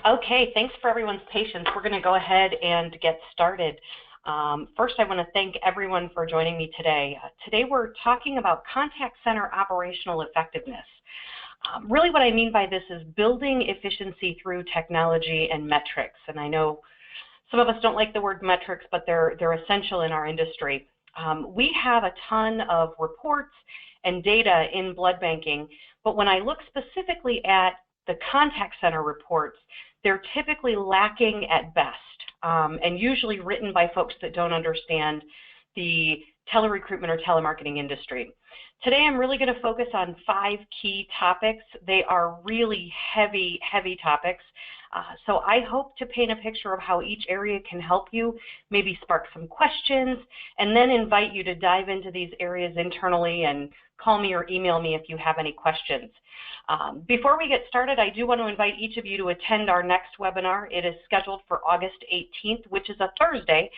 Okay, thanks for everyone's patience. We're going to go ahead and get started. First, I want to thank everyone for joining me today. Today we're talking about contact center operational effectiveness. Really what I mean by this is building efficiency through technology and metrics. And I know some of us don't like the word metrics, but they're essential in our industry. We have a ton of reports and data in blood banking, but when I look specifically at the contact center reports, they're typically lacking at best, and usually written by folks that don't understand the telerecruitment or telemarketing industry. Today I'm really going to focus on 5 key topics. They are really heavy topics. So I hope to paint a picture of how each area can help you, maybe spark some questions, and then invite you to dive into these areas internally and call me or email me if you have any questions. Before we get started, I do want to invite each of you to attend our next webinar. It is scheduled for August 18th, which is a Thursday.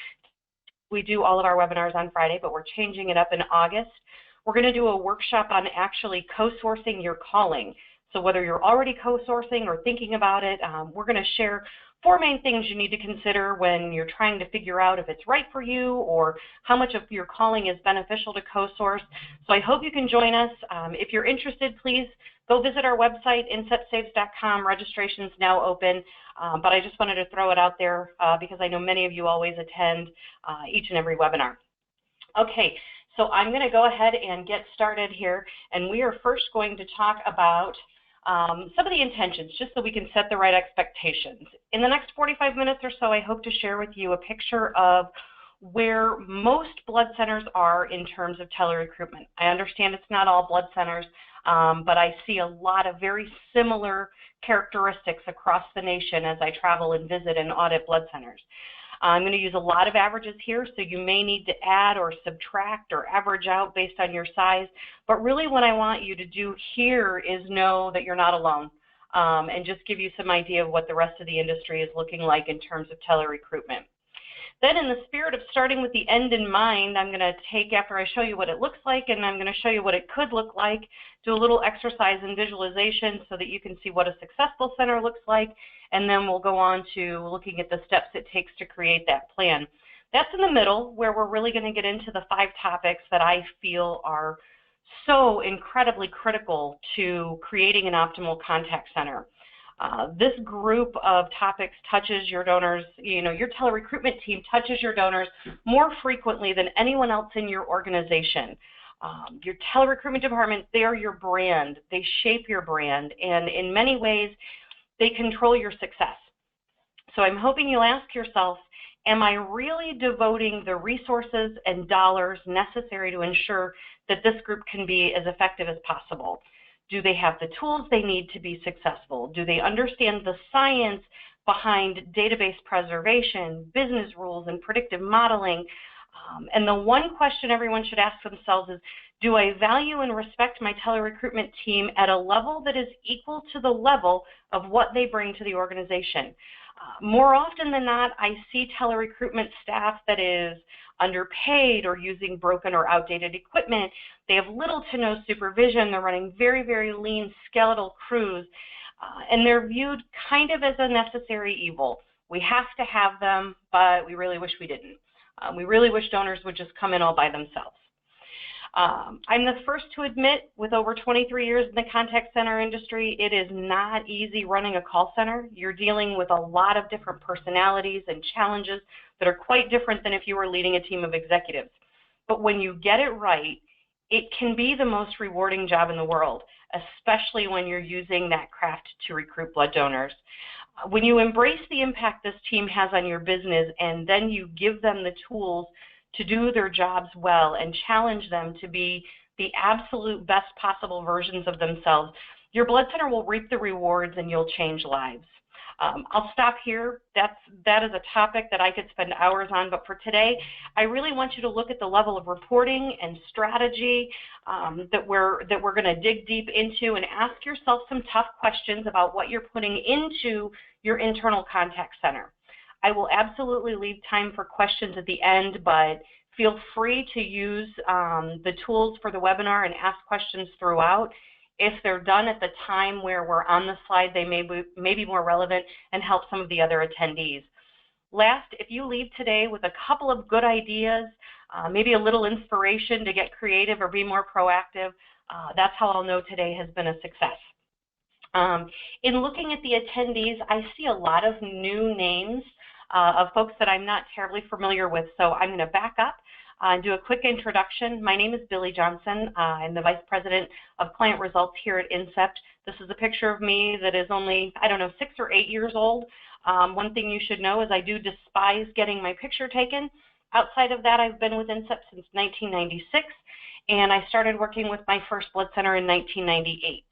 We do all of our webinars on Friday, but we're changing it up in August. We're going to do a workshop on actually co-sourcing your calling. So whether you're already co-sourcing or thinking about it, we're going to share 4 main things you need to consider when you're trying to figure out if it's right for you or how much of your calling is beneficial to co-source. So I hope you can join us. If you're interested, please go visit our website, insetsaves.com. Registration's now open, but I just wanted to throw it out there because I know many of you always attend each and every webinar. Okay, so I'm going to go ahead and get started here, and we are first going to talk about some of the intentions, just so we can set the right expectations. In the next 45 minutes or so, I hope to share with you a picture of where most blood centers are in terms of telerecruitment. I understand it's not all blood centers, but I see a lot of very similar characteristics across the nation as I travel and visit and audit blood centers. I'm going to use a lot of averages here, so you may need to add or subtract or average out based on your size. But really what I want you to do here is know that you're not alone, and just give you some idea of what the rest of the industry is looking like in terms of telerecruitment. Then in the spirit of starting with the end in mind, I'm going to take, after I show you what it looks like, and I'm going to show you what it could look like, do a little exercise in visualization so that you can see what a successful center looks like, and then we'll go on to looking at the steps it takes to create that plan. That's in the middle where we're really going to get into the 5 topics that I feel are so incredibly critical to creating an optimal contact center. This group of topics touches your donors, your telerecruitment team touches your donors more frequently than anyone else in your organization. Your telerecruitment department, they're your brand. They shape your brand, and in many ways, they control your success. So I'm hoping you'll ask yourself, am I really devoting the resources and dollars necessary to ensure that this group can be as effective as possible? Do they have the tools they need to be successful? Do they understand the science behind database preservation, business rules, and predictive modeling? And the one question everyone should ask themselves is, do I value and respect my telerecruitment team at a level that is equal to the level of what they bring to the organization? More often than not, I see telerecruitment staff that is underpaid or using broken or outdated equipment. They have little to no supervision. They're running very lean skeletal crews, and they're viewed kind of as a necessary evil. We have to have them, but we really wish we didn't. We really wish donors would just come in all by themselves. I'm the first to admit, with over 23 years in the contact center industry, it is not easy running a call center. You're dealing with a lot of different personalities and challenges that are quite different than if you were leading a team of executives. But when you get it right, it can be the most rewarding job in the world, especially when you're using that craft to recruit blood donors. When you embrace the impact this team has on your business, and then you give them the tools to do their jobs well and challenge them to be the absolute best possible versions of themselves, your blood center will reap the rewards and you'll change lives. I'll stop here. That is a topic that I could spend hours on, but for today, I really want you to look at the level of reporting and strategy that we're going to dig deep into, and ask yourself some tough questions about what you're putting into your internal contact center. I will absolutely leave time for questions at the end, but feel free to use the tools for the webinar and ask questions throughout. If they're done at the time where we're on the slide, they may be more relevant and help some of the other attendees. Last, if you leave today with a couple of good ideas, maybe a little inspiration to get creative or be more proactive, that's how I'll know today has been a success. In looking at the attendees, I see a lot of new names of folks that I'm not terribly familiar with, so I'm going to back up and do a quick introduction. My name is Billy Johnson. I'm the Vice President of Client Results here at INSEPT. This is a picture of me that is only, I don't know, 6 or 8 years old. One thing you should know is I do despise getting my picture taken. Outside of that, I've been with INSEPT since 1996, and I started working with my first blood center in 1998.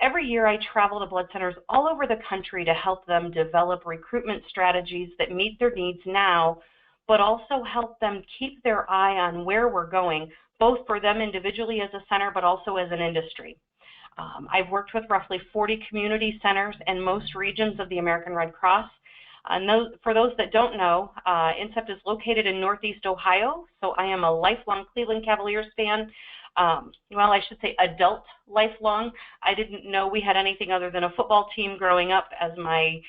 Every year I travel to blood centers all over the country to help them develop recruitment strategies that meet their needs now, but also help them keep their eye on where we're going, both for them individually as a center, but also as an industry. I've worked with roughly 40 community centers in most regions of the American Red Cross. For those that don't know, INSEPT is located in Northeast Ohio, so I am a lifelong Cleveland Cavaliers fan. Well, I should say adult lifelong. I didn't know we had anything other than a football team growing up, as my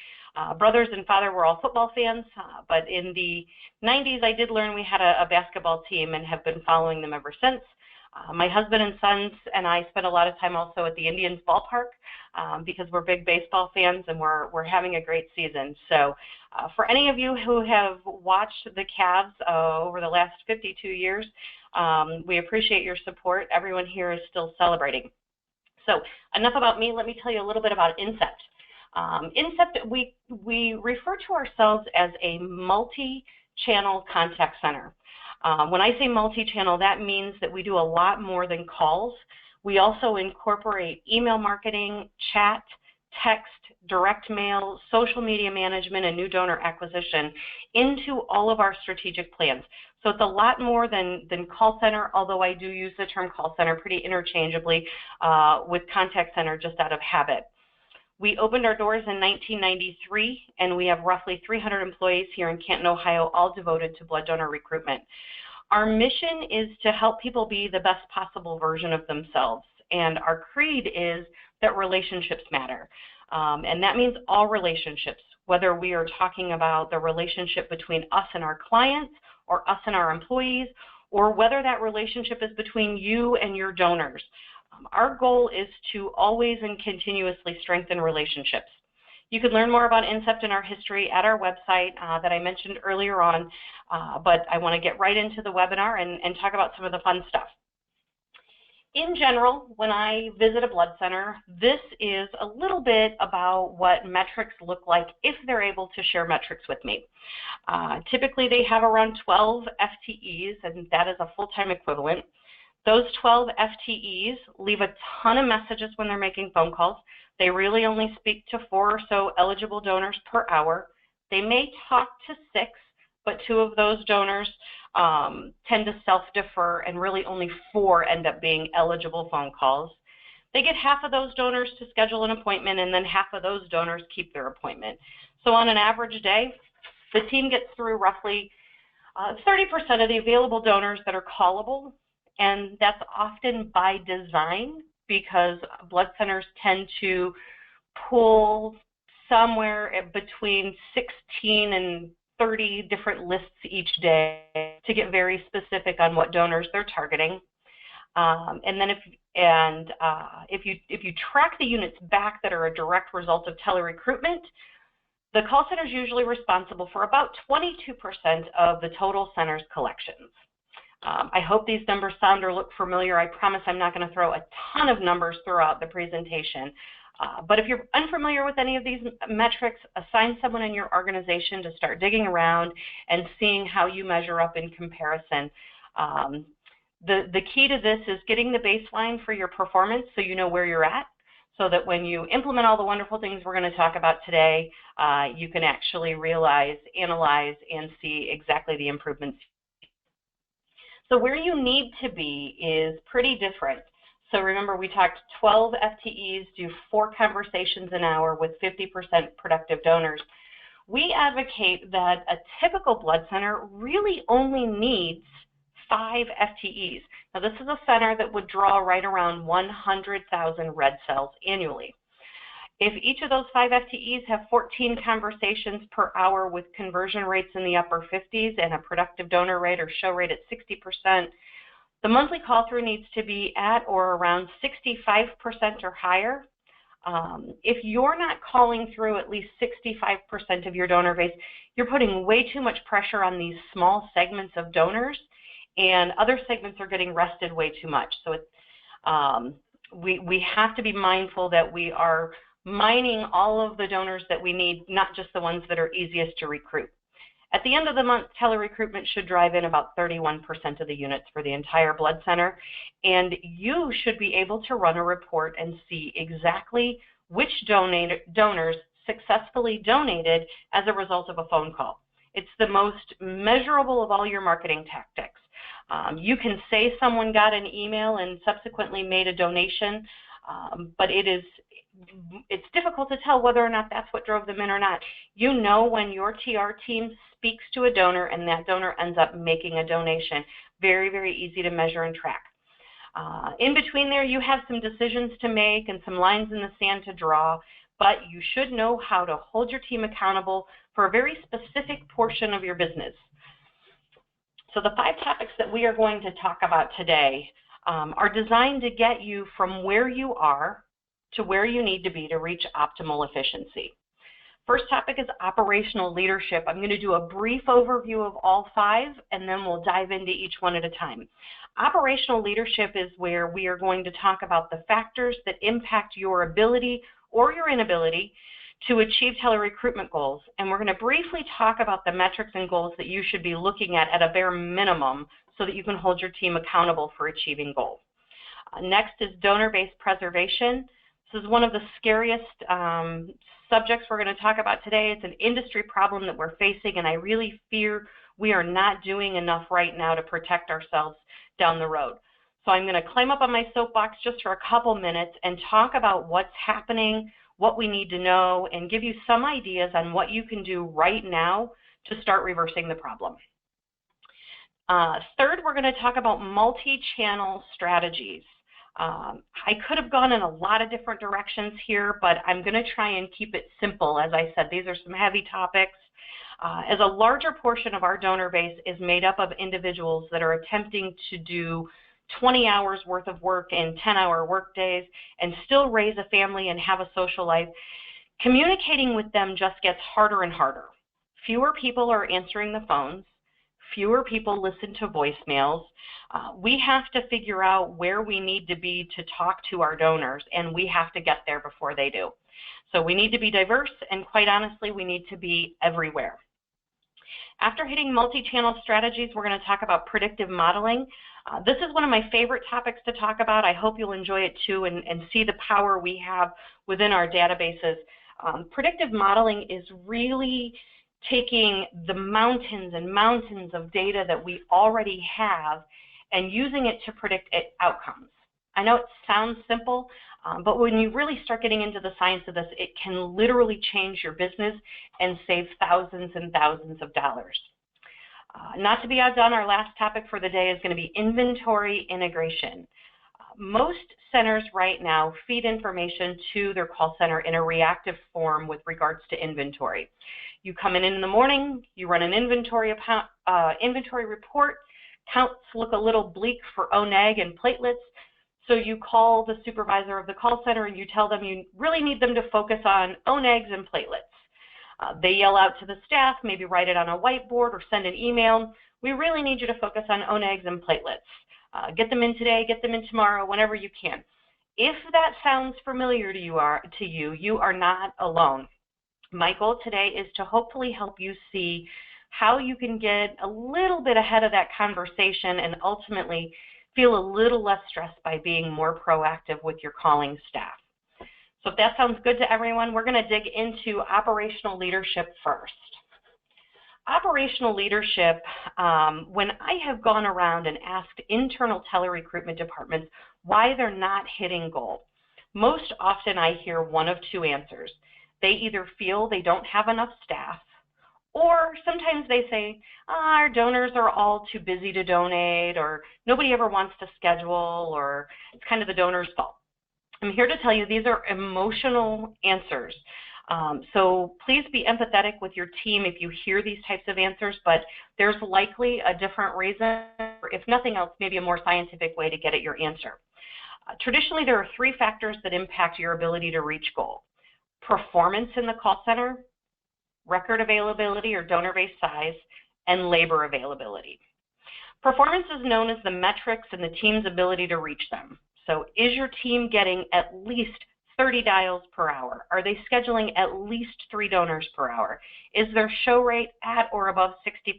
brothers and father were all football fans, but in the 90s I did learn we had a basketball team and have been following them ever since. My husband and sons and I spent a lot of time also at the Indians ballpark because we're big baseball fans and we're having a great season. So for any of you who have watched the Cavs over the last 52 years, we appreciate your support. Everyone here is still celebrating. So enough about me. Let me tell you a little bit about INSEPT. INSEPT, we refer to ourselves as a multi-channel contact center. When I say multi-channel, that means that we do a lot more than calls. We also incorporate email marketing, chat, text, direct mail, social media management, and new donor acquisition into all of our strategic plans. So it's a lot more than call center, although I do use the term call center pretty interchangeably with contact center just out of habit. We opened our doors in 1993, and we have roughly 300 employees here in Canton, Ohio, all devoted to blood donor recruitment. Our mission is to help people be the best possible version of themselves, and our creed is that relationships matter. And that means all relationships, whether we are talking about the relationship between us and our clients, or us and our employees, or whether that relationship is between you and your donors. Our goal is to always and continuously strengthen relationships. You can learn more about INSEPT and our history at our website that I mentioned earlier on, but I want to get right into the webinar and talk about some of the fun stuff. In general, when I visit a blood center, this is a little bit about what metrics look like if they're able to share metrics with me. Typically, they have around 12 FTEs, and that is a full-time equivalent. Those 12 FTEs leave a ton of messages when they're making phone calls. They really only speak to 4 or so eligible donors per hour. They may talk to 6, but 2 of those donors tend to self-defer, and really only 4 end up being eligible phone calls. They get half of those donors to schedule an appointment, and then half of those donors keep their appointment. So on an average day, the team gets through roughly 30% of the available donors that are callable. And that's often by design because blood centers tend to pull somewhere between 16 and 30 different lists each day to get very specific on what donors they're targeting. And then if you track the units back that are a direct result of telerecruitment, the call center is usually responsible for about 22% of the total center's collections. I hope these numbers sound or look familiar. I promise I'm not going to throw a ton of numbers throughout the presentation. But if you're unfamiliar with any of these metrics, assign someone in your organization to start digging around and seeing how you measure up in comparison. The key to this is getting the baseline for your performance so you know where you're at, so that when you implement all the wonderful things we're going to talk about today, you can actually realize, analyze, and see exactly the improvements. So where you need to be is pretty different. So remember, we talked 12 FTEs do 4 conversations an hour with 50% productive donors. We advocate that a typical blood center really only needs 5 FTEs. Now, this is a center that would draw right around 100,000 red cells annually. If each of those 5 FTEs have 14 conversations per hour with conversion rates in the upper 50s and a productive donor rate or show rate at 60%, the monthly call-through needs to be at or around 65% or higher. If you're not calling through at least 65% of your donor base, you're putting way too much pressure on these small segments of donors, and other segments are getting rested way too much. So we have to be mindful that we are mining all of the donors that we need, not just the ones that are easiest to recruit. At the end of the month, tele-recruitment should drive in about 31% of the units for the entire blood center, and you should be able to run a report and see exactly which donors successfully donated as a result of a phone call. It's the most measurable of all your marketing tactics. You can say someone got an email and subsequently made a donation, but it's difficult to tell whether or not that's what drove them in or not. You know when your TR team speaks to a donor and that donor ends up making a donation. Very, very easy to measure and track. In between there, you have some decisions to make and some lines in the sand to draw, but you should know how to hold your team accountable for a very specific portion of your business. So the 5 topics that we are going to talk about today are designed to get you from where you are to where you need to be to reach optimal efficiency. First topic is operational leadership. I'm going to do a brief overview of all 5, and then we'll dive into each one at a time. Operational leadership is where we are going to talk about the factors that impact your ability or your inability to achieve tele-recruitment goals, and we're going to briefly talk about the metrics and goals that you should be looking at a bare minimum so that you can hold your team accountable for achieving goals. Next is donor-based preservation. This is one of the scariest subjects we're going to talk about today. It's an industry problem that we're facing, and I really fear we are not doing enough right now to protect ourselves down the road. So I'm going to climb up on my soapbox just for a couple minutes and talk about what's happening, what we need to know, and give you some ideas on what you can do right now to start reversing the problem. Third, we're going to talk about multi-channel strategies. I could have gone in a lot of different directions here, but I'm going to try and keep it simple. As I said, these are some heavy topics. As a larger portion of our donor base is made up of individuals that are attempting to do 20 hours worth of work in 10-hour work days and still raise a family and have a social life, communicating with them just gets harder and harder. Fewer people are answering the phones. Fewer people listen to voicemails. We have to figure out where we need to be to talk to our donors, and we have to get there before they do. So we need to be diverse, and quite honestly, we need to be everywhere. After hitting multi-channel strategies, we're going to talk about predictive modeling. This is one of my favorite topics to talk about. I hope you'll enjoy it too and see the power we have within our databases. Predictive modeling is really taking the mountains and mountains of data that we already have and using it to predict outcomes. I know it sounds simple, but when you really start getting into the science of this, it can literally change your business and save thousands and thousands of dollars. Not to be outdone, our last topic for the day is going to be inventory integration. Most centers right now feed information to their call center in a reactive form with regards to inventory. You come in the morning, you run an inventory report, counts look a little bleak for ONAG and platelets, so you call the supervisor of the call center and you tell them you really need them to focus on ONAGs and platelets. They yell out to the staff, maybe write it on a whiteboard or send an email. We really need you to focus on ONAGs and platelets. Get them in today, get them in tomorrow, whenever you can. If that sounds familiar to you, you are not alone. My goal today is to hopefully help you see how you can get a little bit ahead of that conversation and ultimately feel a little less stressed by being more proactive with your calling staff. So if that sounds good to everyone, we're going to dig into operational leadership first. Operational leadership, when I have gone around and asked internal tele-recruitment departments why they're not hitting goal, most often I hear one of two answers. They either feel they don't have enough staff, Or sometimes they say, our donors are all too busy to donate, or nobody ever wants to schedule, or it's kind of the donor's fault. I'm here to tell you these are emotional answers. So please be empathetic with your team if you hear these types of answers, but there's likely a different reason, or if nothing else, maybe a more scientific way to get at your answer. Traditionally, there are 3 factors that impact your ability to reach goal: performance in the call center, record availability or donor base size, and labor availability. Performance is known as the metrics and the team's ability to reach them. So is your team getting at least 30 dials per hour? Are they scheduling at least 3 donors per hour? Is their show rate at or above 60%?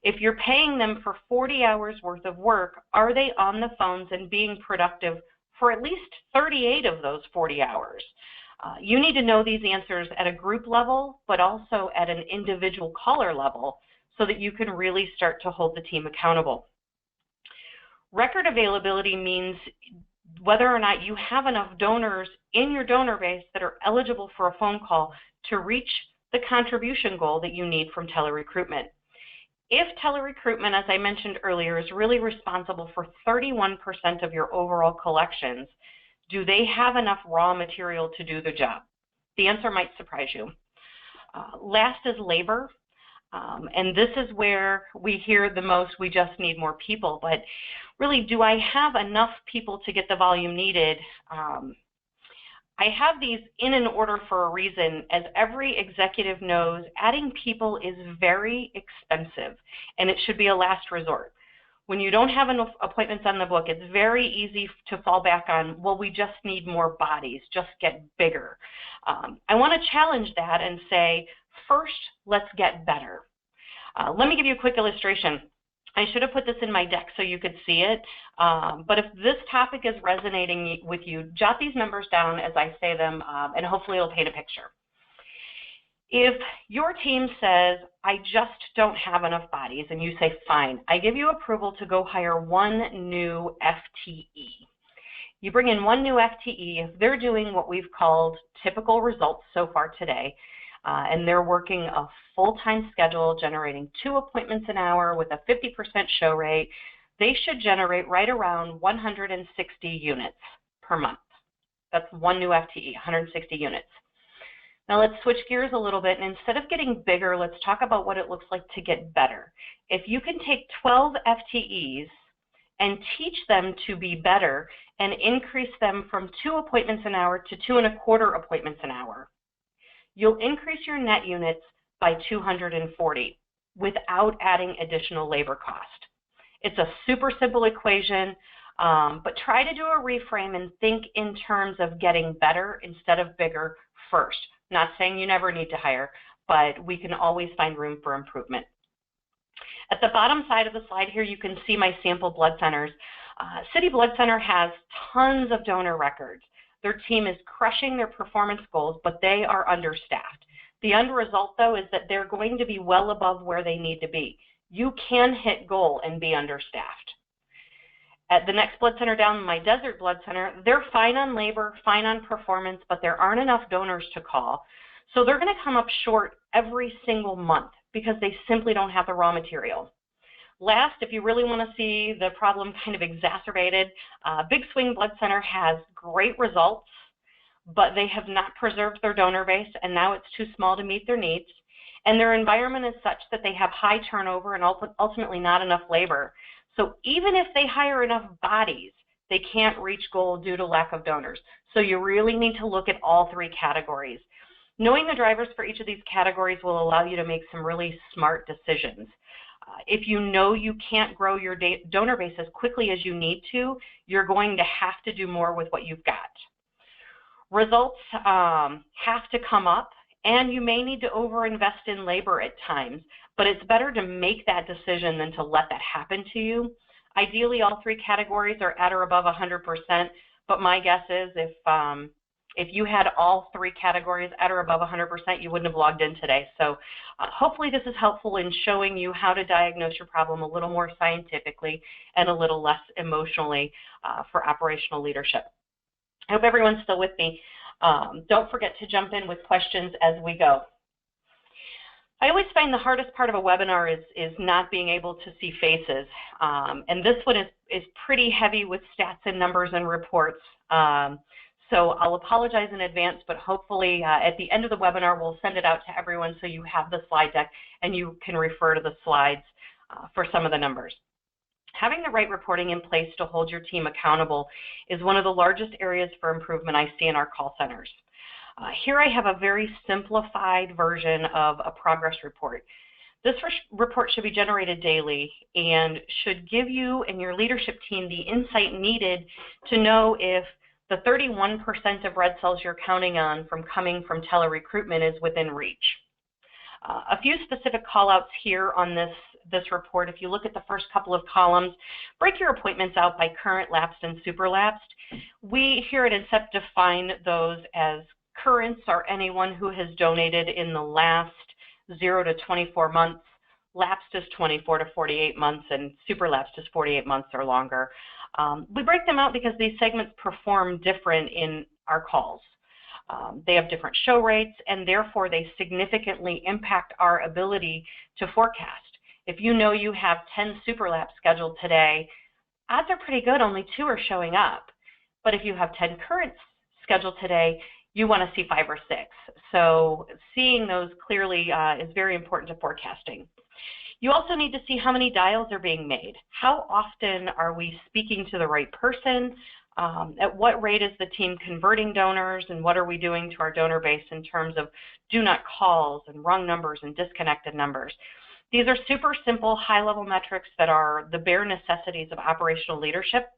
If you're paying them for 40 hours worth of work, are they on the phones and being productive for at least 38 of those 40 hours? You need to know these answers at a group level, but also at an individual caller level, so that you can really start to hold the team accountable. Record availability means whether or not you have enough donors in your donor base that are eligible for a phone call to reach the contribution goal that you need from telerecruitment. If telerecruitment, as I mentioned earlier, is really responsible for 31% of your overall collections, do they have enough raw material to do the job? The answer might surprise you. Last is labor, and this is where we hear the most, we just need more people, but really, do I have enough people to get the volume needed? I have these in an order for a reason. As every executive knows, adding people is very expensive, and it should be a last resort. When you don't have enough appointments on the book, it's very easy to fall back on, well, we just need more bodies, just get bigger. I want to challenge that and say, first, let's get better. Let me give you a quick illustration. I should have put this in my deck so you could see it, but if this topic is resonating with you, jot these numbers down as I say them, and hopefully it'll paint a picture. If your team says, I just don't have enough bodies, and you say, fine, I give you approval to go hire 1 new FTE. You bring in 1 new FTE, if they're doing what we've called typical results so far today, and they're working a full-time schedule, generating 2 appointments an hour with a 50% show rate, they should generate right around 160 units per month. That's 1 new FTE, 160 units. Now let's switch gears a little bit, and instead of getting bigger, let's talk about what it looks like to get better. If you can take 12 FTEs and teach them to be better and increase them from 2 appointments an hour to 2.25 appointments an hour, you'll increase your net units by 240 without adding additional labor cost. It's a super simple equation, but try to do a reframe and think in terms of getting better instead of bigger first. Not saying you never need to hire, but we can always find room for improvement. At the bottom side of the slide here, you can see my sample blood centers. City Blood Center has tons of donor records. Their team is crushing their performance goals, but they are understaffed. The end result, though, is that they're going to be well above where they need to be. You can hit goal and be understaffed. At the next blood center down, my Desert Blood Center, they're fine on labor, fine on performance, but there aren't enough donors to call. So they're going to come up short every single month because they simply don't have the raw material. Last, if you really want to see the problem kind of exacerbated, Big Swing Blood Center has great results, but they have not preserved their donor base, and now it's too small to meet their needs. And their environment is such that they have high turnover and ultimately not enough labor. So even if they hire enough bodies, they can't reach goal due to lack of donors. So you really need to look at all 3 categories. Knowing the drivers for each of these categories will allow you to make some really smart decisions. If you know you can't grow your donor base as quickly as you need to, you're going to have to do more with what you've got. Results have to come up, and you may need to overinvest in labor at times, but it's better to make that decision than to let that happen to you. Ideally, all 3 categories are at or above 100%, but my guess is if you had all 3 categories at or above 100%, you wouldn't have logged in today. So hopefully this is helpful in showing you how to diagnose your problem a little more scientifically and a little less emotionally for operational leadership. I hope everyone's still with me. Don't forget to jump in with questions as we go. I always find the hardest part of a webinar is not being able to see faces. And this one is pretty heavy with stats and numbers and reports. So I'll apologize in advance, but hopefully at the end of the webinar, we'll send it out to everyone so you have the slide deck and you can refer to the slides for some of the numbers. Having the right reporting in place to hold your team accountable is one of the largest areas for improvement I see in our call centers. Here I have a very simplified version of a progress report. This report should be generated daily and should give you and your leadership team the insight needed to know if the 31% of red cells you're counting on from coming from telerecruitment is within reach. A few specific call-outs here on this report. If you look at the first couple of columns, break your appointments out by current, lapsed, and super lapsed. We here at INCEPT define those as currents are anyone who has donated in the last 0 to 24 months, lapsed is 24 to 48 months, and super lapsed is 48 months or longer. We break them out because these segments perform different in our calls. They have different show rates, and therefore they significantly impact our ability to forecast. If you know you have 10 super laps scheduled today, odds are pretty good only 2 are showing up. But if you have 10 currents scheduled today, you want to see 5 or 6. So seeing those clearly is very important to forecasting. You also need to see how many dials are being made. How often are we speaking to the right person? At what rate is the team converting donors, and what are we doing to our donor base in terms of do not calls and wrong numbers and disconnected numbers? These are super simple, high-level metrics that are the bare necessities of operational leadership.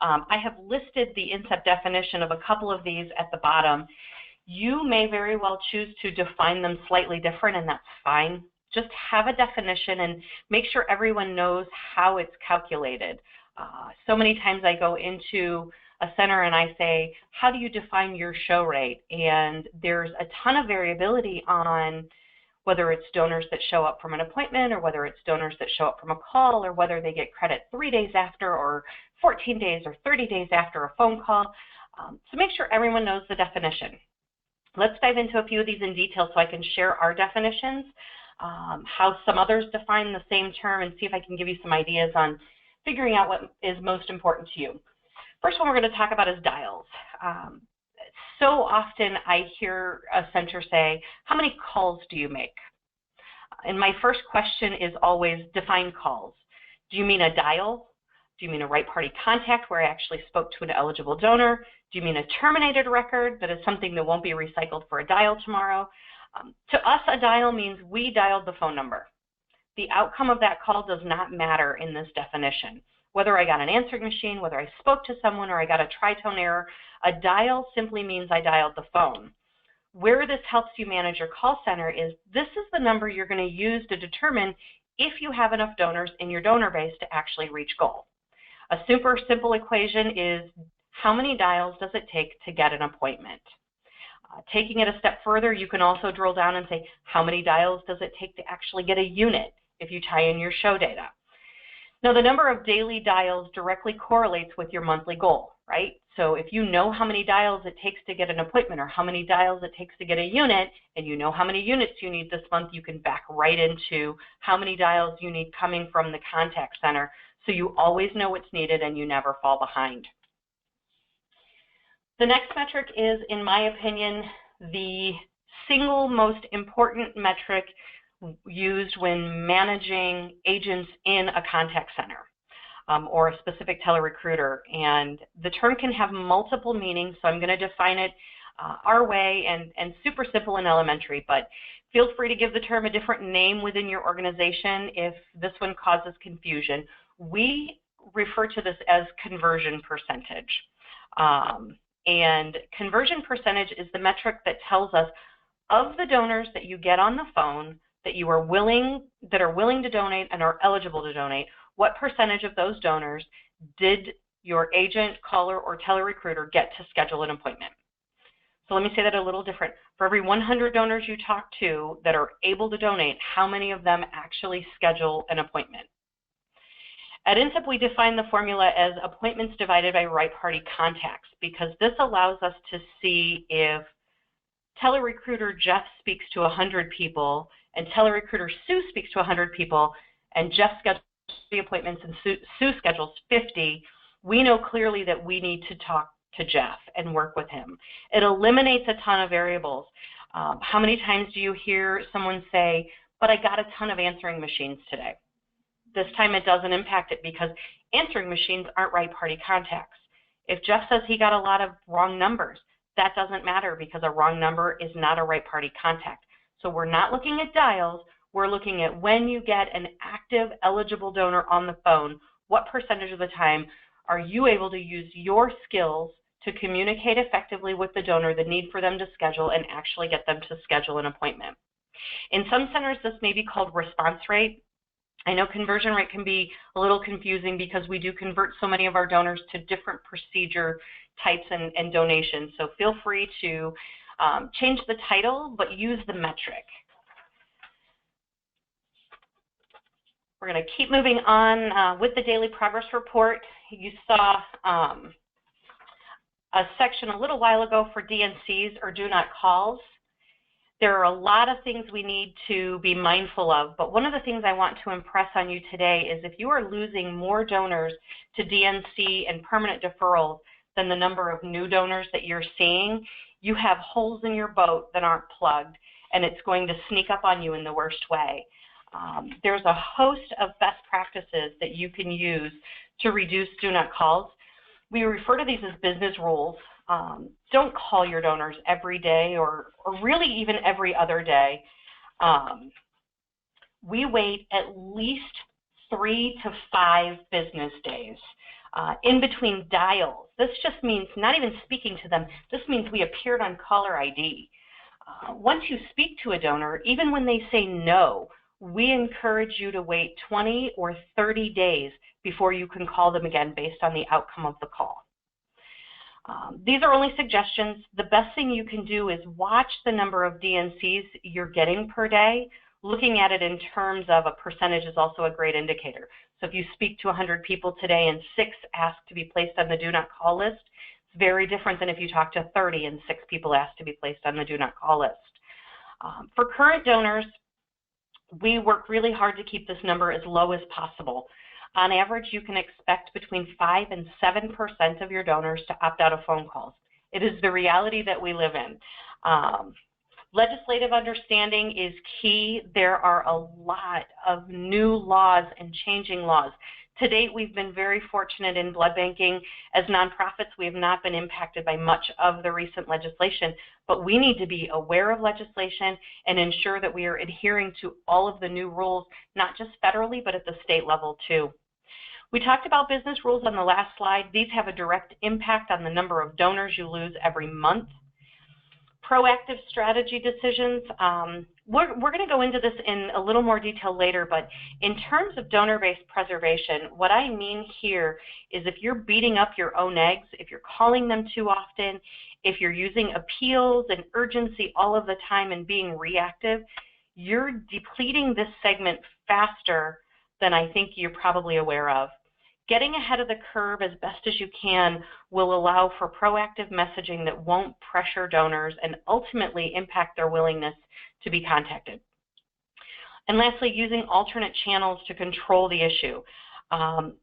I have listed the INCEPT definition of a couple of these at the bottom. You may very well choose to define them slightly different, and that's fine. Just have a definition and make sure everyone knows how it's calculated. So many times I go into a center and I say, how do you define your show rate? And there's a ton of variability on whether it's donors that show up from an appointment, or whether it's donors that show up from a call, or whether they get credit 3 days after, or 14 days, or 30 days after a phone call. So make sure everyone knows the definition. Let's dive into a few of these in detail so I can share our definitions, how some others define the same term, and see if I can give you some ideas on figuring out what is most important to you. First one we're going to talk about is dials. So often I hear a center say, how many calls do you make? And my first question is always define calls. Do you mean a dial? Do you mean a right party contact where I actually spoke to an eligible donor? Do you mean a terminated record that is something that won't be recycled for a dial tomorrow? To us, a dial means we dialed the phone number. The outcome of that call does not matter in this definition. Whether I got an answering machine, whether I spoke to someone, or I got a tritone error, a dial simply means I dialed the phone. Where this helps you manage your call center is this is the number you're going to use to determine if you have enough donors in your donor base to actually reach goal. A super simple equation is how many dials does it take to get an appointment? Taking it a step further, you can also drill down and say how many dials does it take to actually get a unit if you tie in your show data. Now, the number of daily dials directly correlates with your monthly goal, right? So if you know how many dials it takes to get an appointment, or how many dials it takes to get a unit, and you know how many units you need this month, you can back right into how many dials you need coming from the contact center, so you always know what's needed and you never fall behind. The next metric is, in my opinion, the single most important metric used when managing agents in a contact center or a specific telerecruiter. And the term can have multiple meanings, so I'm going to define it our way and super simple and elementary, but feel free to give the term a different name within your organization if this one causes confusion. We refer to this as conversion percentage. And conversion percentage is the metric that tells us of the donors that you get on the phone that are willing to donate and are eligible to donate, what percentage of those donors did your agent, caller, or telerecruiter get to schedule an appointment? So let me say that a little different. For every 100 donors you talk to that are able to donate, how many of them actually schedule an appointment? At INCEPT, we define the formula as appointments divided by right party contacts, because this allows us to see if telerecruiter Jeff speaks to 100 people, and telerecruiter Sue speaks to 100 people, and Jeff schedules 3 appointments and Sue schedules 50, we know clearly that we need to talk to Jeff and work with him. It eliminates a ton of variables. How many times do you hear someone say, but I got a ton of answering machines today? This time it doesn't impact it because answering machines aren't right party contacts. If Jeff says he got a lot of wrong numbers, that doesn't matter because a wrong number is not a right party contact. So we're not looking at dials, we're looking at when you get an active eligible donor on the phone, what percentage of the time are you able to use your skills to communicate effectively with the donor the need for them to schedule and actually get them to schedule an appointment. In some centers, this may be called response rate. I know conversion rate can be a little confusing because we do convert so many of our donors to different procedure types and donations. So feel free to change the title, but use the metric. We're going to keep moving on with the daily progress report. You saw a section a little while ago for DNCs, or do not calls. There are a lot of things we need to be mindful of, but one of the things I want to impress on you today is if you are losing more donors to DNC and permanent deferrals than the number of new donors that you're seeing, you have holes in your boat that aren't plugged, and it's going to sneak up on you in the worst way. There's a host of best practices that you can use to reduce do not calls. We refer to these as business rules. Don't call your donors every day or really even every other day. We wait at least 3 to 5 business days in between dials. This just means not even speaking to them. This means we appeared on caller ID. Once you speak to a donor, even when they say no, we encourage you to wait 20 or 30 days before you can call them again based on the outcome of the call. These are only suggestions. The best thing you can do is watch the number of DNCs you're getting per day. Looking at it in terms of a percentage is also a great indicator. So if you speak to 100 people today and 6 ask to be placed on the do not call list, it's very different than if you talk to 30 and 6 people ask to be placed on the do not call list. For current donors, we work really hard to keep this number as low as possible. On average, you can expect between 5 and 7% of your donors to opt out of phone calls. It is the reality that we live in. Legislative understanding is key. There are a lot of new laws and changing laws. To date, we've been very fortunate in blood banking. As nonprofits, we have not been impacted by much of the recent legislation, but we need to be aware of legislation and ensure that we are adhering to all of the new rules, not just federally, but at the state level too. We talked about business rules on the last slide. These have a direct impact on the number of donors you lose every month. Proactive strategy decisions. We're going to go into this in a little more detail later, but in terms of donor-based preservation, what I mean here is if you're beating up your own eggs, if you're calling them too often, if you're using appeals and urgency all of the time and being reactive, you're depleting this segment faster than I think you're probably aware of. Getting ahead of the curve as best as you can will allow for proactive messaging that won't pressure donors and ultimately impact their willingness to be contacted. And lastly, using alternate channels to control the issue.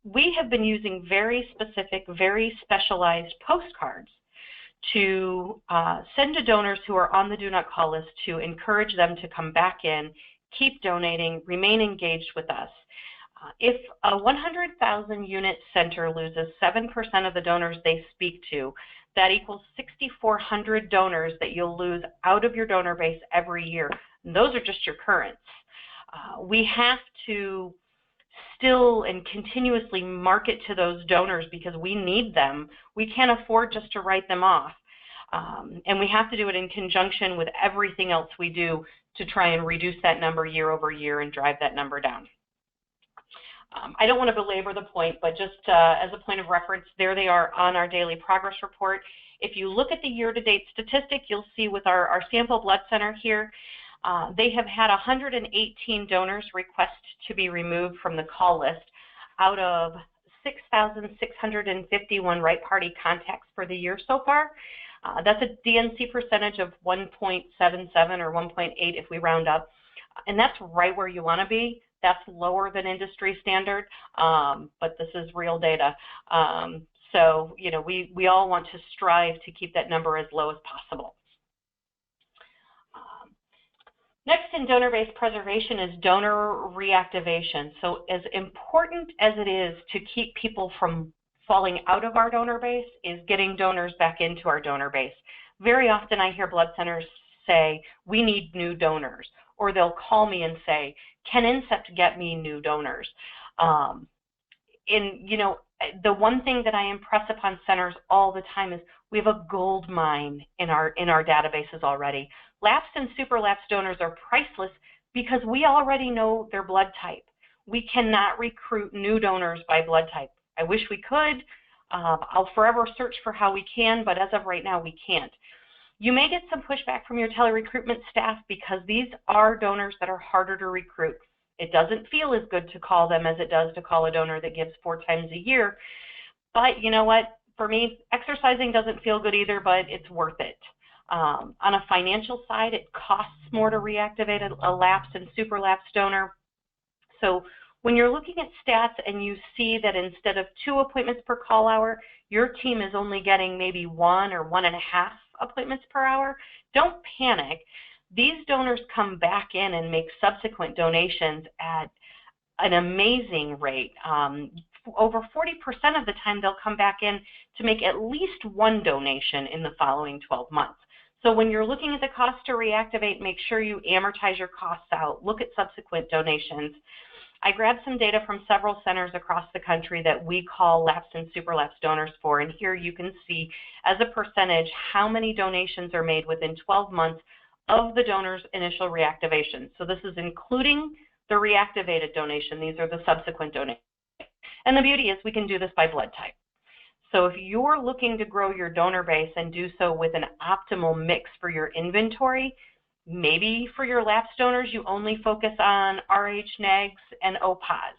We have been using very specific, very specialized postcards to send to donors who are on the do not call list to encourage them to come back in, keep donating, remain engaged with us. If a 100,000 unit center loses 7% of the donors they speak to, that equals 6,400 donors that you'll lose out of your donor base every year. And those are just your currents. We have to still and continuously market to those donors because we need them. We can't afford just to write them off. And we have to do it in conjunction with everything else we do to try and reduce that number year over year and drive that number down. I don't want to belabor the point, but just as a point of reference, there they are on our daily progress report. If you look at the year-to-date statistic, you'll see with our sample blood center here, they have had 118 donors request to be removed from the call list out of 6,651 right party contacts for the year so far. That's a DNC percentage of 1.77 or 1.8 if we round up, and that's right where you want to be. That's lower than industry standard, but this is real data. So, you know, we all want to strive to keep that number as low as possible. Next in donor-based preservation is donor reactivation. So as important as it is to keep people from falling out of our donor base is getting donors back into our donor base. Very often I hear blood centers say, we need new donors, or they'll call me and say, can INSEPT get me new donors? You know, the one thing that I impress upon centers all the time is we have a gold mine in our databases already. Lapsed and super lapsed donors are priceless because we already know their blood type. We cannot recruit new donors by blood type. I wish we could. I'll forever search for how we can, but as of right now, we can't. You may get some pushback from your tele-recruitment staff because these are donors that are harder to recruit. It doesn't feel as good to call them as it does to call a donor that gives 4 times a year. But you know what? For me, exercising doesn't feel good either, but it's worth it. On a financial side, it costs more to reactivate a lapsed and super lapsed donor. So when you're looking at stats and you see that instead of 2 appointments per call hour, your team is only getting maybe 1 or 1.5 appointments per hour, don't panic. These donors come back in and make subsequent donations at an amazing rate. Over 40% of the time they'll come back in to make at least 1 donation in the following 12 months. So when you're looking at the cost to reactivate, make sure you amortize your costs out. Look at subsequent donations. I grabbed some data from several centers across the country that we call lapsed and super lapsed donors for, and here you can see as a percentage how many donations are made within 12 months of the donor's initial reactivation. So this is including the reactivated donation. These are the subsequent donations. And the beauty is we can do this by blood type. So if you're looking to grow your donor base and do so with an optimal mix for your inventory, maybe for your lapsed donors, you only focus on RH, NEGs, and OPAs.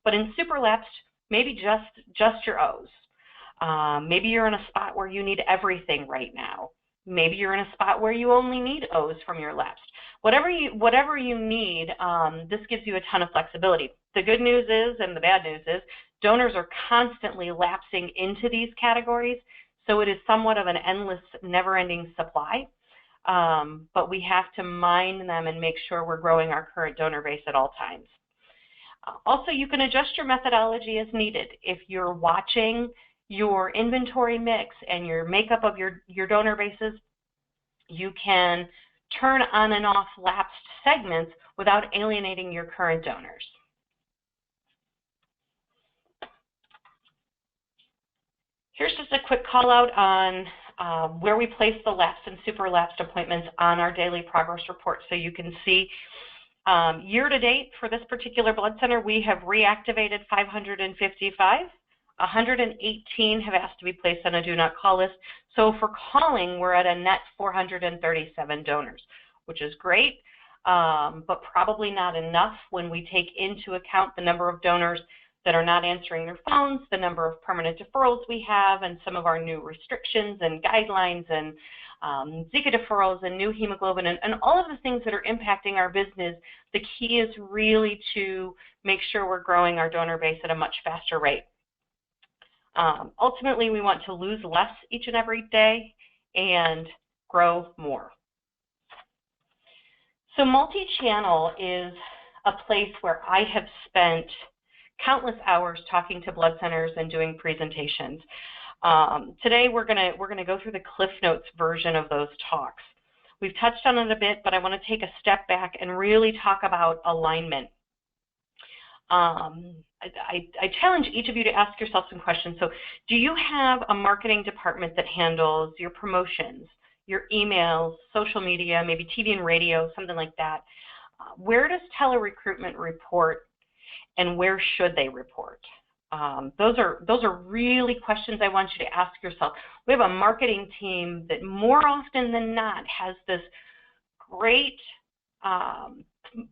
But in super lapsed, maybe just your Os. Maybe you're in a spot where you need everything right now. Maybe you're in a spot where you only need Os from your lapsed. Whatever you need, this gives you a ton of flexibility. The good news is, and the bad news is, donors are constantly lapsing into these categories, so it is somewhat of an endless, never-ending supply. But we have to mine them and make sure we're growing our current donor base at all times. Also, you can adjust your methodology as needed. If you're watching your inventory mix and your makeup of your donor bases, you can turn on and off lapsed segments without alienating your current donors. Here's just a quick call out on where we place the lapsed and super lapsed appointments on our daily progress report. So you can see year to date for this particular blood center, we have reactivated 555. 118 have asked to be placed on a do not call list. So for calling, we're at a net 437 donors, which is great, but probably not enough when we take into account the number of donors that are not answering their phones, the number of permanent deferrals we have, and some of our new restrictions and guidelines and Zika deferrals and new hemoglobin and all of the things that are impacting our business. The key is really to make sure we're growing our donor base at a much faster rate. Ultimately, we want to lose less each and every day and grow more. So multi-channel is a place where I have spent countless hours talking to blood centers and doing presentations. Today we're gonna go through the Cliff Notes version of those talks. We've touched on it a bit, but I want to take a step back and really talk about alignment. I challenge each of you to ask yourself some questions. So do you have a marketing department that handles your promotions, your emails, social media, maybe TV and radio, something like that? Where does tele-recruitment report, and where should they report? Those are really questions I want you to ask yourself. We have a marketing team that more often than not has this great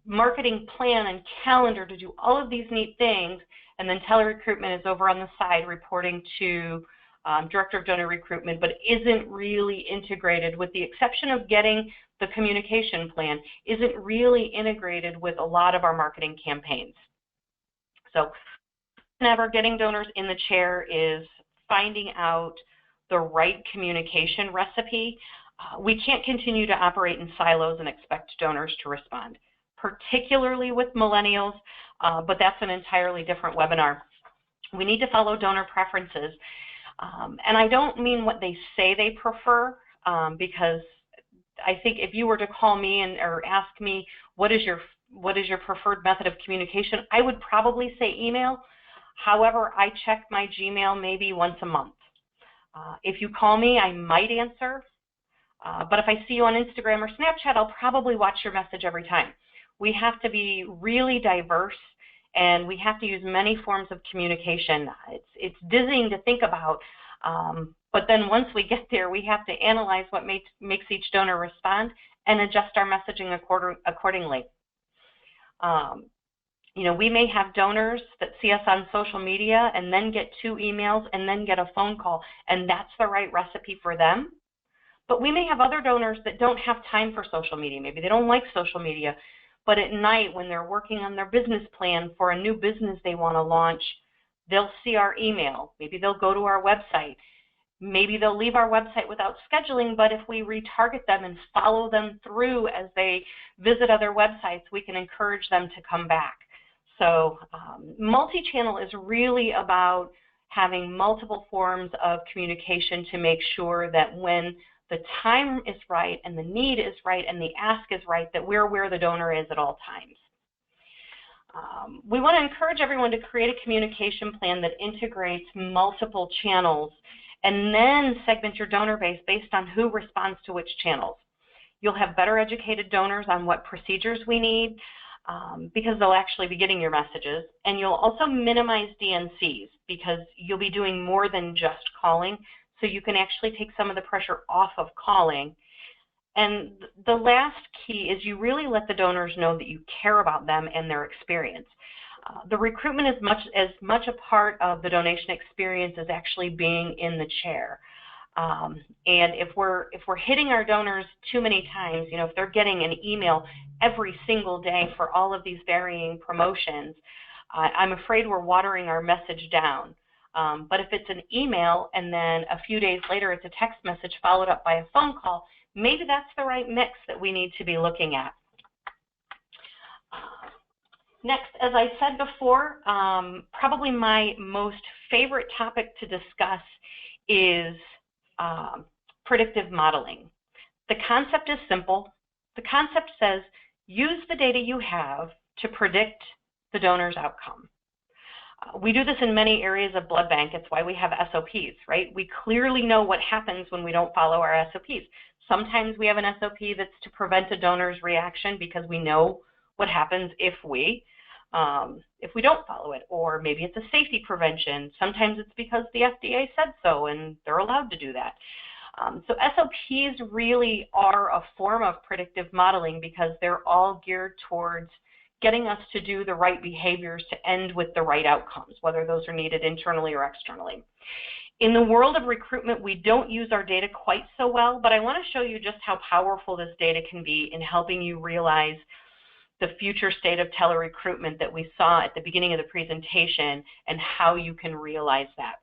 marketing plan and calendar to do all of these neat things, and then tele-recruitment is over on the side reporting to Director of Donor Recruitment, but isn't really integrated, with the exception of getting the communication plan, isn't really integrated with a lot of our marketing campaigns. So never getting donors in the chair is finding out the right communication recipe. We can't continue to operate in silos and expect donors to respond, particularly with millennials, but that's an entirely different webinar. We need to follow donor preferences. And I don't mean what they say they prefer, because I think if you were to call me or ask me what is your preferred method of communication, I would probably say email. However, I check my Gmail maybe once a month. If you call me, I might answer, but if I see you on Instagram or Snapchat, I'll probably watch your message every time. We have to be really diverse, and we have to use many forms of communication. It's dizzying to think about, but then once we get there, we have to analyze what makes each donor respond and adjust our messaging accordingly. You know, we may have donors that see us on social media and then get 2 emails and then get a phone call, and that's the right recipe for them. But we may have other donors that don't have time for social media. Maybe they don't like social media, but at night when they're working on their business plan for a new business they want to launch, they'll see our email. Maybe they'll go to our website. Maybe they'll leave our website without scheduling, but if we retarget them and follow them through as they visit other websites, we can encourage them to come back. So multi-channel is really about having multiple forms of communication to make sure that when the time is right and the need is right and the ask is right, that we're where the donor is at all times. We want to encourage everyone to create a communication plan that integrates multiple channels and then segment your donor base based on who responds to which channels. You'll have better educated donors on what procedures we need, because they'll actually be getting your messages, and you'll also minimize DNCs because you'll be doing more than just calling, so you can actually take some of the pressure off of calling. And the last key is you really let the donors know that you care about them and their experience. The recruitment is as much a part of the donation experience as actually being in the chair. And if we're hitting our donors too many times, you know, if they're getting an email every single day for all of these varying promotions, I'm afraid we're watering our message down. But if it's an email and then a few days later it's a text message followed up by a phone call, maybe that's the right mix that we need to be looking at. Next, as I said before, probably my most favorite topic to discuss is predictive modeling. The concept is simple. The concept says use the data you have to predict the donor's outcome. We do this in many areas of blood bank. It's why we have SOPs, right? We clearly know what happens when we don't follow our SOPs. Sometimes we have an SOP that's to prevent a donor's reaction because we know what happens if we don't follow it, or maybe it's a safety prevention. Sometimes it's because the FDA said so and they're allowed to do that. So SOPs really are a form of predictive modeling because they're all geared towards getting us to do the right behaviors to end with the right outcomes, whether those are needed internally or externally. In the world of recruitment, we don't use our data quite so well, but I want to show you just how powerful this data can be in helping you realize the future state of telerecruitment that we saw at the beginning of the presentation and how you can realize that.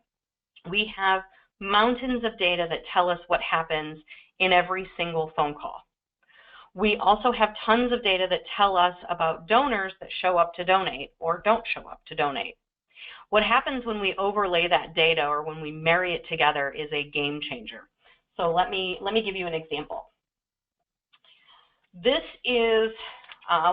We have mountains of data that tell us what happens in every single phone call. We also have tons of data that tell us about donors that show up to donate or don't show up to donate. What happens when we overlay that data or when we marry it together is a game changer. So let me give you an example. This is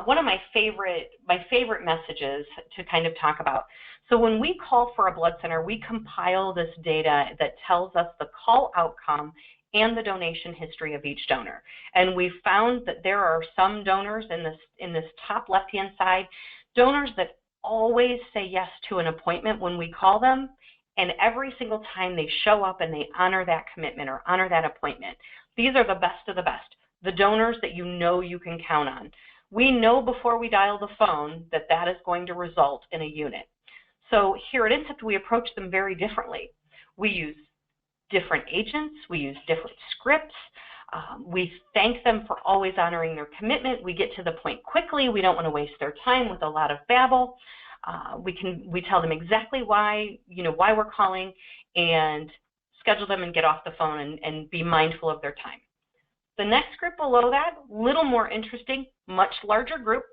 one of my favorite messages to kind of talk about. So when we call for a blood center, we compile this data that tells us the call outcome and the donation history of each donor. And we found that there are some donors in this top left-hand side, donors that always say yes to an appointment when we call them, and every single time they show up and they honor that commitment or honor that appointment. These are the best of the best, the donors that you know you can count on. We know before we dial the phone that that is going to result in a unit. So here at Incept, we approach them very differently. We use different agents. We use different scripts. We thank them for always honoring their commitment. We get to the point quickly. We don't want to waste their time with a lot of babble. We tell them exactly why we're calling, and schedule them and get off the phone and be mindful of their time. The next group below that, a little more interesting, much larger group.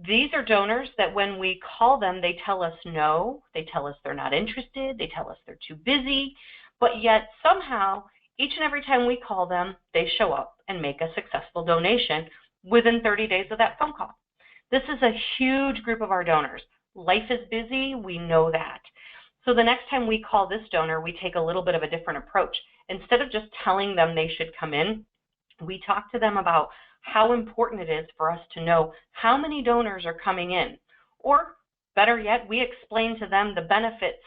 These are donors that when we call them, they tell us no, they tell us they're not interested, they tell us they're too busy, but yet somehow each and every time we call them, they show up and make a successful donation within 30 days of that phone call. This is a huge group of our donors. Life is busy, we know that. So the next time we call this donor, we take a little bit of a different approach. Instead of just telling them they should come in, we talk to them about how important it is for us to know how many donors are coming in. Or better yet, we explain to them the benefits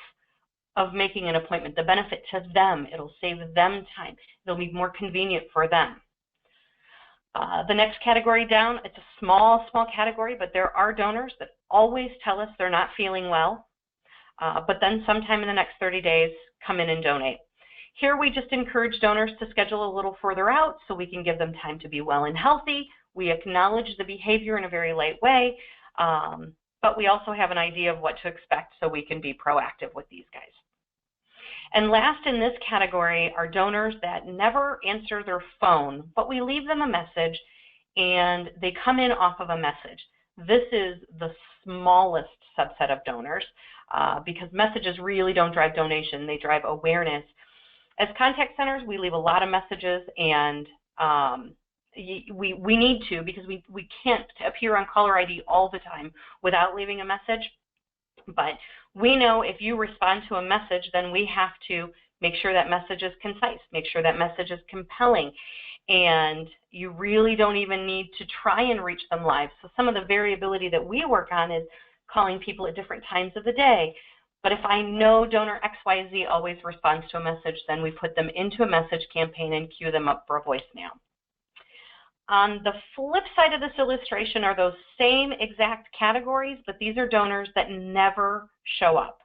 of making an appointment, the benefit to them. It'll save them time. It'll be more convenient for them. The next category down, it's a small category, but there are donors that always tell us they're not feeling well, but then sometime in the next 30 days, come in and donate. Here we just encourage donors to schedule a little further out so we can give them time to be well and healthy. We acknowledge the behavior in a very light way, but we also have an idea of what to expect so we can be proactive with these guys. And last in this category are donors that never answer their phone, but we leave them a message and they come in off of a message. This is the smallest subset of donors because messages really don't drive donation, they drive awareness. As contact centers, we leave a lot of messages, and we need to, because we can't appear on caller ID all the time without leaving a message. But we know if you respond to a message, then we have to make sure that message is concise, make sure that message is compelling, and you really don't even need to try and reach them live. So some of the variability that we work on is calling people at different times of the day. But if I know donor XYZ always responds to a message, then we put them into a message campaign and queue them up for a voicemail. On the flip side of this illustration are those same exact categories, but these are donors that never show up.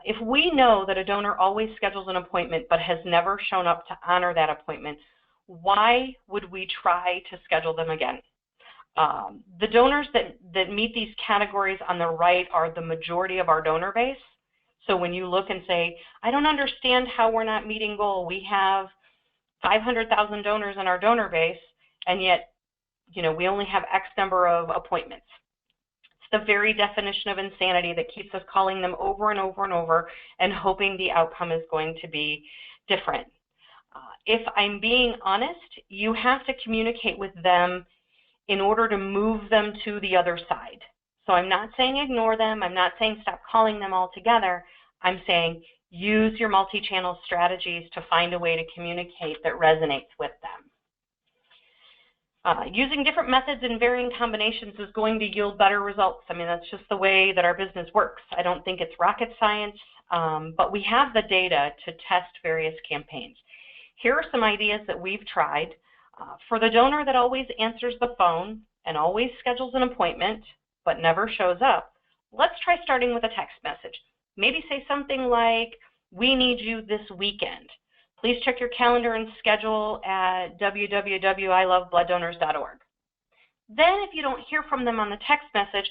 If we know that a donor always schedules an appointment but has never shown up to honor that appointment, why would we try to schedule them again? The donors that meet these categories on the right are the majority of our donor base. So when you look and say, I don't understand how we're not meeting goal. We have 500,000 donors in our donor base, and yet, we only have X number of appointments. It's the very definition of insanity that keeps us calling them over and over and over and hoping the outcome is going to be different. If I'm being honest, you have to communicate with them in order to move them to the other side. So I'm not saying ignore them. I'm not saying stop calling them altogether. I'm saying use your multi-channel strategies to find a way to communicate that resonates with them. Using different methods and varying combinations is going to yield better results. I mean, that's just the way that our business works. I don't think it's rocket science, but we have the data to test various campaigns. Here are some ideas that we've tried. For the donor that always answers the phone and always schedules an appointment but never shows up, let's try starting with a text message. Maybe say something like, we need you this weekend. Please check your calendar and schedule at www.iloveblood-donors.org. Then if you don't hear from them on the text message,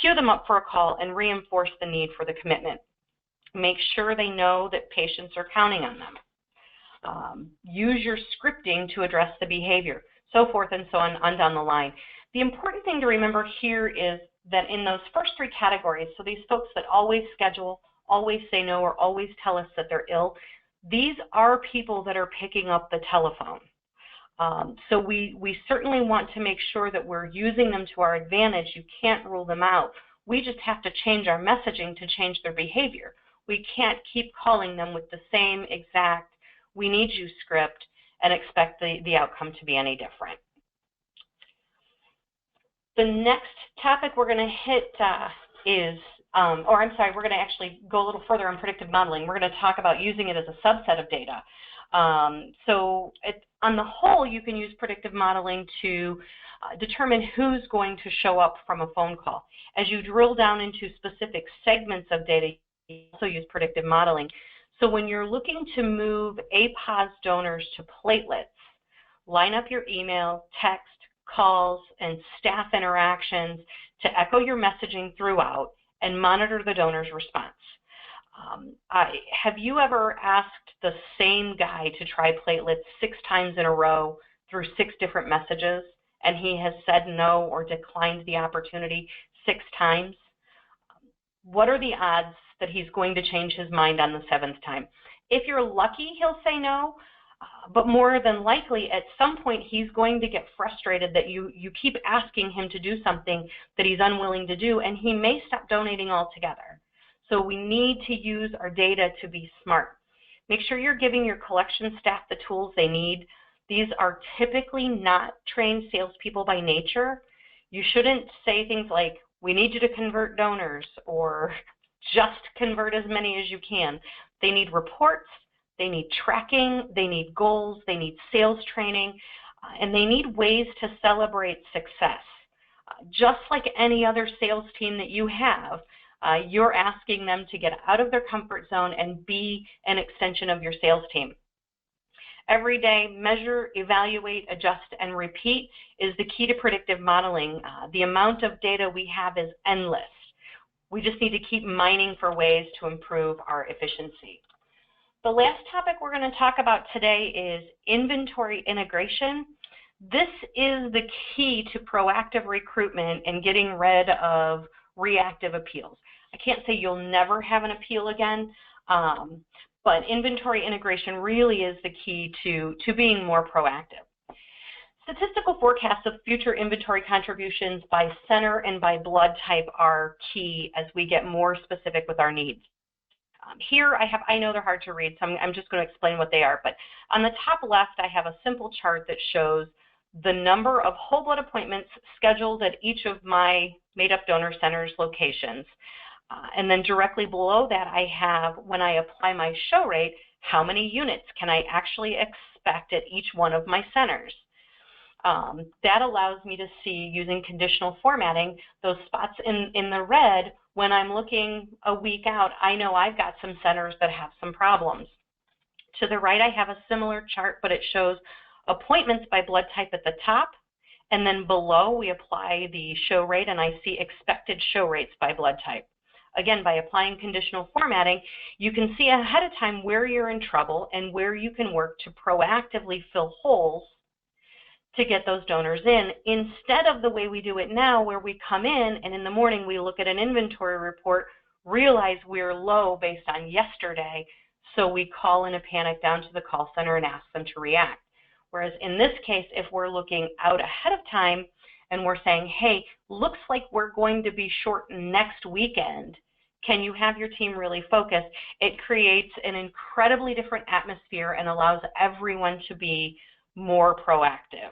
queue them up for a call and reinforce the need for the commitment. Make sure they know that patients are counting on them. Use your scripting to address the behavior, so forth and so on down the line. The important thing to remember here is that in those first three categories, so these folks that always schedule, always say no, or always tell us that they're ill, these are people that are picking up the telephone. So we certainly want to make sure that we're using them to our advantage. You can't rule them out. We just have to change our messaging to change their behavior. We can't keep calling them with the same exact we need you script and expect the outcome to be any different. The next topic we're going to hit we're going to actually go a little further on predictive modeling. We're going to talk about using it as a subset of data. On the whole, you can use predictive modeling to determine who's going to show up from a phone call. As you drill down into specific segments of data, you also use predictive modeling. So when you're looking to move APOS donors to platelets, line up your email, text, calls, and staff interactions to echo your messaging throughout and monitor the donor's response. Have you ever asked the same guy to try platelets 6 times in a row through 6 different messages, and he has said no or declined the opportunity 6 times? What are the odds that he's going to change his mind on the 7th time? If you're lucky, he'll say no, but more than likely, at some point, he's going to get frustrated that you keep asking him to do something that he's unwilling to do, and he may stop donating altogether. So we need to use our data to be smart. Make sure you're giving your collection staff the tools they need. These are typically not trained salespeople by nature. You shouldn't say things like, we need you to convert donors, or just convert as many as you can. They need reports, they need tracking, they need goals, they need sales training, and they need ways to celebrate success. Just like any other sales team that you have, you're asking them to get out of their comfort zone and be an extension of your sales team. Every day, measure, evaluate, adjust, and repeat is the key to predictive modeling. The amount of data we have is endless. We just need to keep mining for ways to improve our efficiency. The last topic we're going to talk about today is inventory integration. This is the key to proactive recruitment and getting rid of reactive appeals. I can't say you'll never have an appeal again, but inventory integration really is the key to being more proactive. Statistical forecasts of future inventory contributions by center and by blood type are key as we get more specific with our needs. Here I know they're hard to read, so I'm just going to explain what they are. But on the top left, I have a simple chart that shows the number of whole blood appointments scheduled at each of my made-up donor centers locations. And then directly below that, I have, when I apply my show rate, how many units can I actually expect at each one of my centers. That allows me to see, using conditional formatting, those spots in the red. When I'm looking a week out, I know I've got some centers that have some problems. To the right, I have a similar chart, but it shows appointments by blood type at the top, and then below we apply the show rate, and I see expected show rates by blood type. Again, by applying conditional formatting, you can see ahead of time where you're in trouble and where you can work to proactively fill holes to get those donors in, instead of the way we do it now, where we come in and in the morning we look at an inventory report, realize we're low based on yesterday, so we call in a panic down to the call center and ask them to react. Whereas in this case, if we're looking out ahead of time and we're saying, hey, looks like we're going to be short next weekend, can you have your team really focused? It creates an incredibly different atmosphere and allows everyone to be more proactive.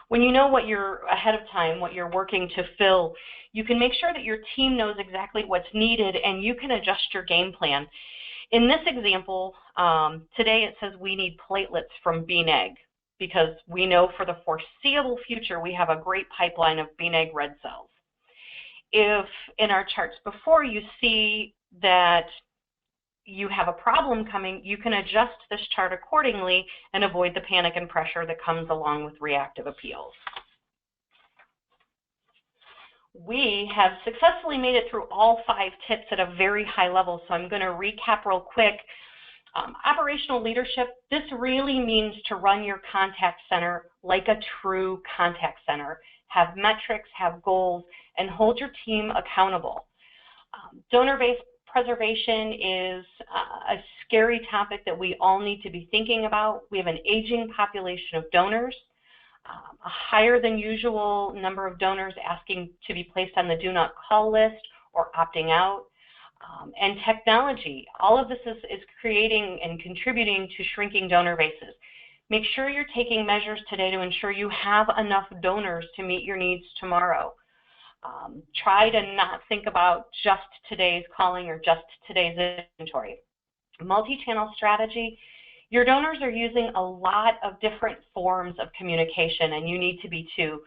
When you know what you're ahead of time, what you're working to fill, you can make sure that your team knows exactly what's needed and you can adjust your game plan. In this example, today it says we need platelets from bean egg because we know for the foreseeable future we have a great pipeline of bean egg red cells. If in our charts before you see that you have a problem coming, you can adjust this chart accordingly and avoid the panic and pressure that comes along with reactive appeals. We have successfully made it through all 5 tips at a very high level, so I'm going to recap real quick. Operational leadership, this really means to run your contact center like a true contact center. Have metrics, have goals, and hold your team accountable. Donor-based preservation is a scary topic that we all need to be thinking about. We have an aging population of donors, a higher than usual number of donors asking to be placed on the do not call list or opting out, and technology. All of this is creating and contributing to shrinking donor bases. Make sure you're taking measures today to ensure you have enough donors to meet your needs tomorrow. Try to not think about just today's calling or just today's inventory. Multi-channel strategy. Your donors are using a lot of different forms of communication, and you need to be too.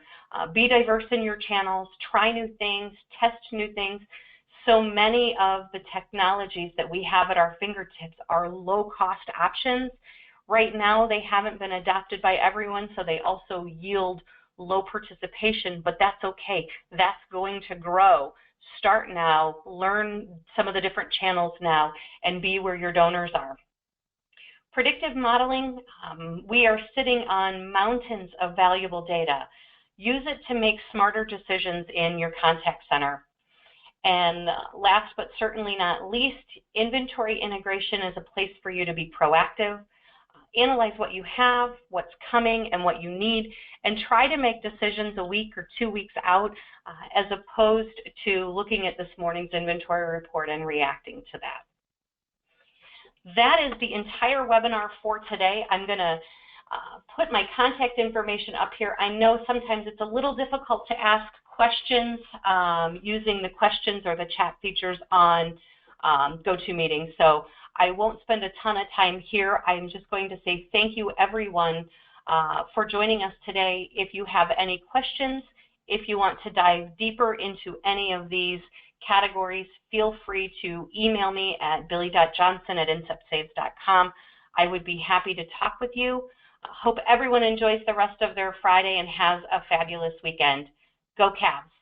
Be diverse in your channels, try new things, test new things, So many of the technologies that we have at our fingertips are low-cost options. Right now, they haven't been adopted by everyone, so they also yield low participation, but that's okay. That's going to grow. Start now, learn some of the different channels now, and be where your donors are. Predictive modeling, we are sitting on mountains of valuable data. Use it to make smarter decisions in your contact center. And last but certainly not least, inventory integration is a place for you to be proactive. Analyze what you have, what's coming, and what you need, and try to make decisions a week or 2 weeks out as opposed to looking at this morning's inventory report and reacting to that. That is the entire webinar for today. I'm going to put my contact information up here. I know sometimes it's a little difficult to ask questions using the questions or the chat features on GoToMeeting, so I won't spend a ton of time here. I'm just going to say thank you, everyone, for joining us today. If you have any questions, if you want to dive deeper into any of these categories, feel free to email me at billy.johnson@inceptsaves.com. I would be happy to talk with you. Hope everyone enjoys the rest of their Friday and has a fabulous weekend. Go Cavs!